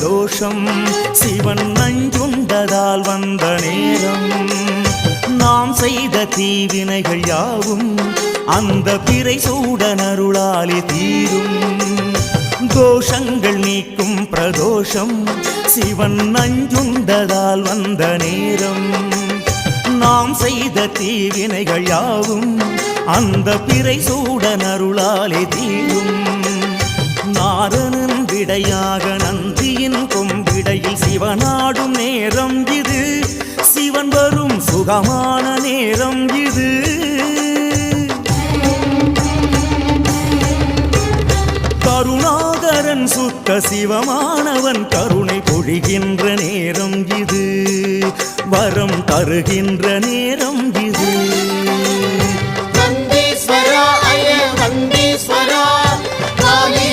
பிரதோஷம் சிவன் நஞ்சுண்டதால் வந்த நேரம் நாம் செய்த தீவினைகள் யாவும் அந்த பிறை சூடனருளாலே தீரும் தோஷங்கள் நீக்கும் பிரதோஷம் சிவன் நஞ்சுண்டதால் வந்த நேரம் நாம் செய்த தீவினைகள் யாவும் அந்த பிறை சூடனருளாலே தீரும் நாரணன் விடையாக நந்தியின் கொம்பிடையில் சிவனாடும் நேரம் இது சிவன் வரும் சுகமான நேரம் இது கருணாகரன் சுத்த சிவமானவன் கருணை பொழிகின்ற நேரம் இது வரம் தருகின்ற நேரம் இது